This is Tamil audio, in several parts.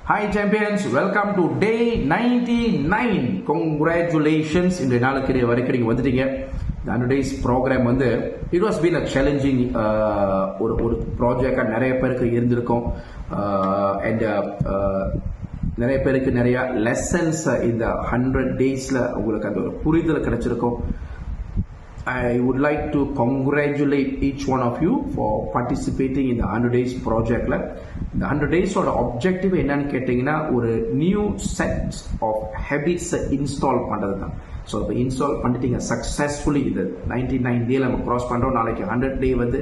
Hi champions, welcome to day 99. Congratulations. இந்த நாளுக்கு வரைக்கும் நீங்க வந்துட்டீங்க. The 100 days program வந்து it was been a challenging ஒரு ப்ராஜெக்டா நிறைய பேருக்கு இருந்திருக்கும். And நிறைய பேருக்கு நிறைய லெசன்ஸ் இந்த 100 daysல உங்களுக்கு அந்த ஒரு புரிதல் கிடைச்சிருக்கும். I would like to congratulate each one of you for participating in the 100 days project. The 100 days ஓட objective என்னன்னு கேட்டீங்கன்னா ஒரு new set of habits install பண்றது தான். ஸோ இப்போ இன்ஸ்டால் பண்ணிட்டீங்க சக்ஸஸ்ஃபுல்லி. இது 99 டே நம்ம க்ராஸ் பண்ணுறோம். நாளைக்கு 100 டே வந்து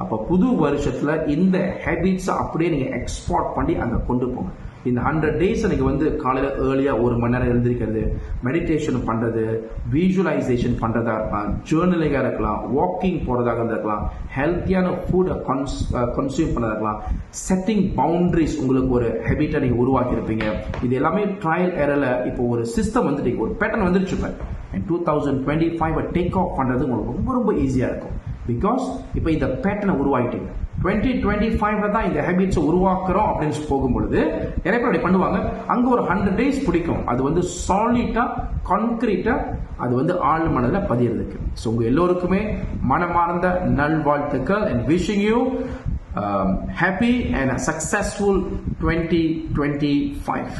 அப்போ புது வருஷத்தில் இந்த ஹேபிட்ஸை அப்படியே நீங்கள் எக்ஸ்போர்ட் பண்ணி அங்கே கொண்டு போங்க. இந்த 100 டேஸ் நீங்கள் வந்து காலையில் ஏர்லியாக 1 மணி நேரம் எழுந்திருக்கிறது, மெடிடேஷன் பண்ணுறது, விஷுவலைசேஷன் பண்ணுறதா இருக்கலாம், ஜேர்னலிங்காக இருக்கலாம், வாக்கிங் போகிறதாக இருக்கலாம், ஹெல்த்தியான ஃபுட்டை கன்சியூம் பண்ணதாக இருக்கலாம், செட்டிங் பவுண்டரிஸ் உங்களுக்கு ஒரு ஹேபிட்டை நீங்கள் உருவாக்கியிருப்பீங்க. இது எல்லாமே ட்ரையல் எரரில் இப்போ ஒரு சிஸ்டம் வந்துட்டு ஒரு பேட்டர்ன் வந்துருச்சு. இப்போ 2025 டேக் ஆஃப் பண்ணுறது உங்களுக்கு ரொம்ப ரொம்ப ஈஸியாக இருக்கும். பிகாஸ் இப்போ இந்த பேட்டர்னை உருவாக்கிட்டீங்க. 2025 தான் இந்த ஹேபிட்ஸை உருவாக்குறோம் அப்படின்னு போகும்பொழுது நிறைய பேர் அப்படி பண்ணுவாங்க. அங்கே ஒரு 100 டேஸ் பிடிக்கும். அது வந்து சாலிட்டா கான்கிரீட்டா அது வந்து ஆழ் மனதில் பதியறதுக்கு. ஸோ உங்க எல்லோருக்குமே மனமார்ந்த நல்வாழ்த்துக்கள் and wishing you happy and a successful 2025.